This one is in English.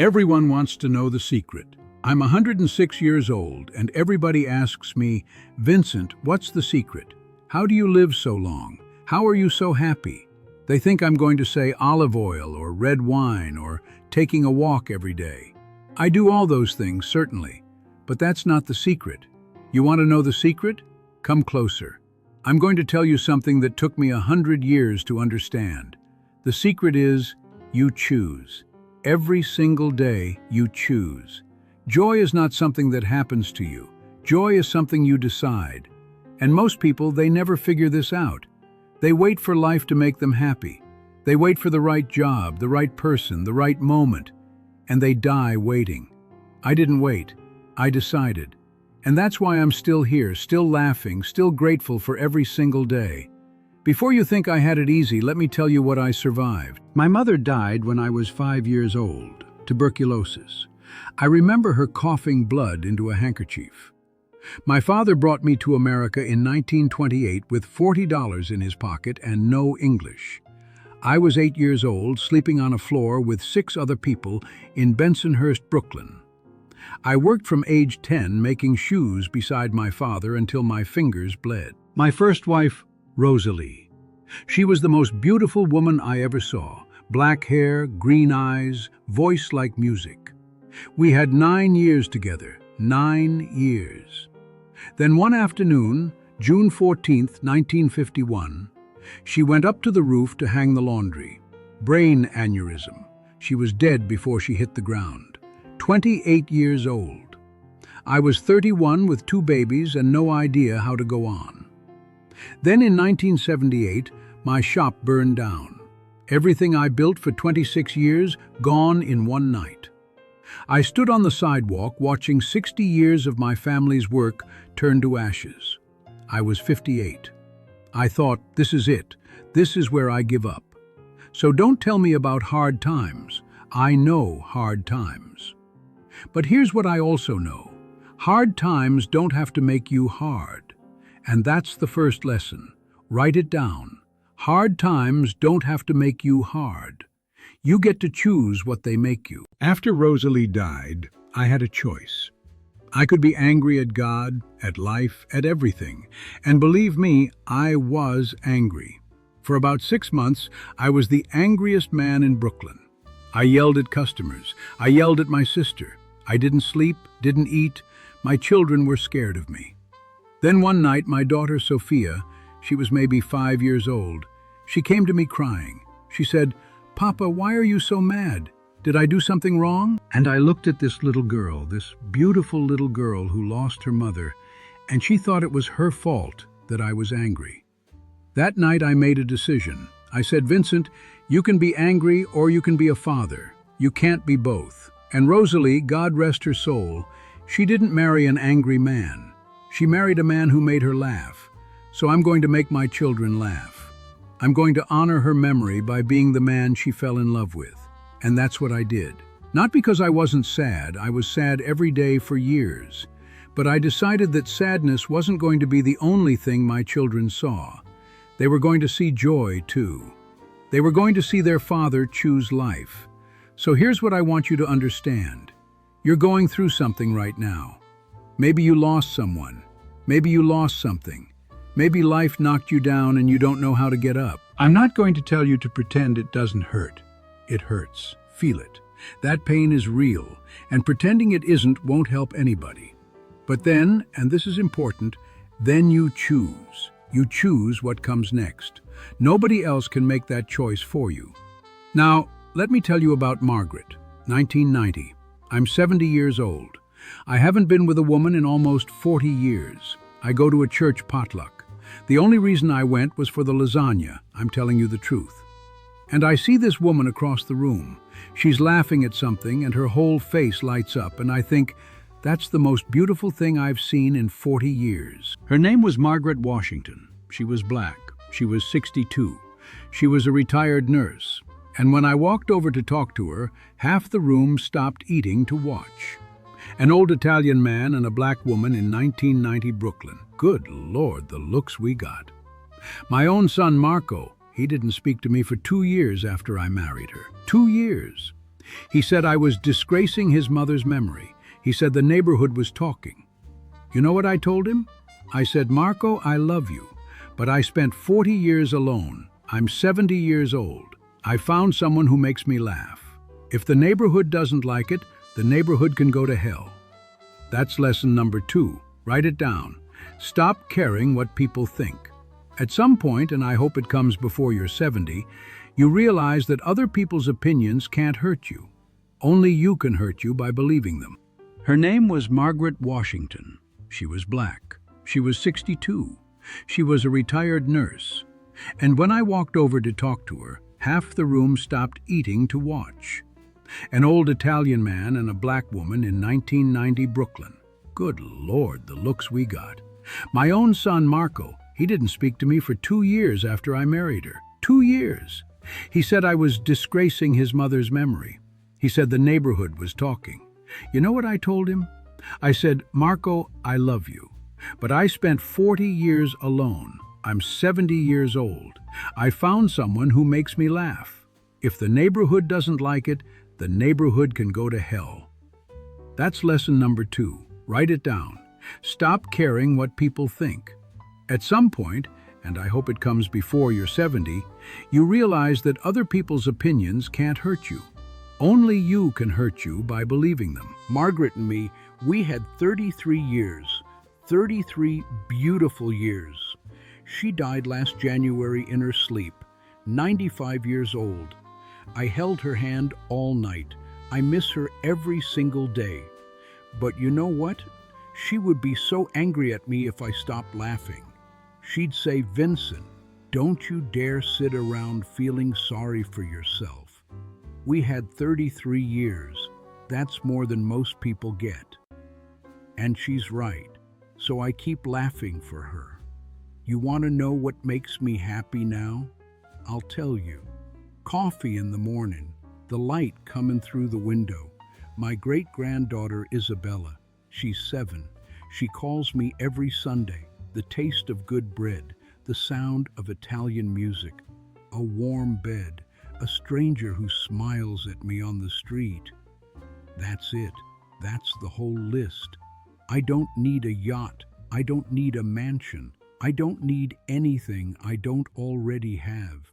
Everyone wants to know the secret. I'm 106 years old, and everybody asks me, Vincent, what's the secret? How do you live so long? How are you so happy? They think I'm going to say olive oil or red wine or taking a walk every day. I do all those things, certainly, but that's not the secret. You want to know the secret? Come closer. I'm going to tell you something that took me 100 years to understand. The secret is, you choose. Every single day, you choose. Joy is not something that happens to you. Joy is something you decide. And most people, they never figure this out. They wait for life to make them happy. They wait for the right job, the right person, the right moment, and they die waiting. I didn't wait. I decided. And that's why I'm still here, still laughing, still grateful for every single day. Before you think I had it easy, let me tell you what I survived. My mother died when I was 5 years old, tuberculosis. I remember her coughing blood into a handkerchief. My father brought me to America in 1928 with $40 in his pocket and no English. I was 8 years old, sleeping on a floor with 6 other people in Bensonhurst, Brooklyn. I worked from age 10 making shoes beside my father until my fingers bled. My first wife, Rosalie. She was the most beautiful woman I ever saw. Black hair, green eyes, voice like music. We had 9 years together, 9 years. Then one afternoon, June 14th, 1951, she went up to the roof to hang the laundry. Brain aneurysm. She was dead before she hit the ground. 28 years old. I was 31 with 2 babies and no idea how to go on. Then in 1978, my shop burned down. Everything I built for 26 years, gone in one night. I stood on the sidewalk watching 60 years of my family's work turn to ashes. I was 58. I thought, this is it. This is where I give up. So don't tell me about hard times. I know hard times. But here's what I also know. Hard times don't have to make you hard. And that's the first lesson. Write it down. Hard times don't have to make you hard. You get to choose what they make you. After Rosalie died, I had a choice. I could be angry at God, at life, at everything. And believe me, I was angry. For about 6 months, I was the angriest man in Brooklyn. I yelled at customers. I yelled at my sister. I didn't sleep, didn't eat. My children were scared of me. Then one night, my daughter Sophia, she was maybe 5 years old, she came to me crying. She said, "Papa, why are you so mad? Did I do something wrong?" And I looked at this little girl, this beautiful little girl who lost her mother, and she thought it was her fault that I was angry. That night I made a decision. I said, "Vincent, you can be angry or you can be a father. You can't be both." And Rosalie, God rest her soul, she didn't marry an angry man. She married a man who made her laugh. So I'm going to make my children laugh. I'm going to honor her memory by being the man she fell in love with. And that's what I did. Not because I wasn't sad. I was sad every day for years. But I decided that sadness wasn't going to be the only thing my children saw. They were going to see joy, too. They were going to see their father choose life. So here's what I want you to understand. You're going through something right now. Maybe you lost someone. Maybe you lost something. Maybe life knocked you down and you don't know how to get up. I'm not going to tell you to pretend it doesn't hurt. It hurts. Feel it. That pain is real, and pretending it isn't won't help anybody. But then, and this is important, then you choose. You choose what comes next. Nobody else can make that choice for you. Now, let me tell you about Margaret, 1990. I'm 70 years old. I haven't been with a woman in almost 40 years. I go to a church potluck. The only reason I went was for the lasagna. I'm telling you the truth. And I see this woman across the room. She's laughing at something and her whole face lights up, and I think, that's the most beautiful thing I've seen in 40 years. Her name was Margaret Washington. She was black. She was 62. She was a retired nurse. And when I walked over to talk to her, half the room stopped eating to watch. An old Italian man and a black woman in 1990 Brooklyn. Good Lord, the looks we got. My own son Marco, he didn't speak to me for 2 years after I married her. 2 years. He said I was disgracing his mother's memory. He said the neighborhood was talking. You know what I told him? I said, Marco, I love you, but I spent 40 years alone. I'm 70 years old. I found someone who makes me laugh. If the neighborhood doesn't like it, the neighborhood can go to hell. That's lesson number 2. Write it down. Stop caring what people think. At some point, and I hope it comes before you're 70, you realize that other people's opinions can't hurt you. Only you can hurt you by believing them. Her name was Margaret Washington. She was black. She was 62. She was a retired nurse. And when I walked over to talk to her, half the room stopped eating to watch. An old Italian man and a black woman in 1990 Brooklyn. Good Lord, the looks we got. My own son, Marco, he didn't speak to me for 2 years after I married her. 2 years. He said I was disgracing his mother's memory. He said the neighborhood was talking. You know what I told him? I said, Marco, I love you, but I spent 40 years alone. I'm 70 years old. I found someone who makes me laugh. If the neighborhood doesn't like it, the neighborhood can go to hell. That's lesson number 2. Write it down. Stop caring what people think. At some point, and I hope it comes before you're 70, you realize that other people's opinions can't hurt you. Only you can hurt you by believing them. Margaret and me, we had 33 years. 33 beautiful years. She died last January in her sleep, 95 years old. I held her hand all night. I miss her every single day. But you know what? She would be so angry at me if I stopped laughing. She'd say, Vincent, don't you dare sit around feeling sorry for yourself. We had 33 years. That's more than most people get. And she's right. So I keep laughing for her. You want to know what makes me happy now? I'll tell you. Coffee in the morning, the light coming through the window. My great-granddaughter Isabella, she's 7. She calls me every Sunday. The taste of good bread, the sound of Italian music, a warm bed, a stranger who smiles at me on the street. That's it. That's the whole list. I don't need a yacht. I don't need a mansion. I don't need anything I don't already have.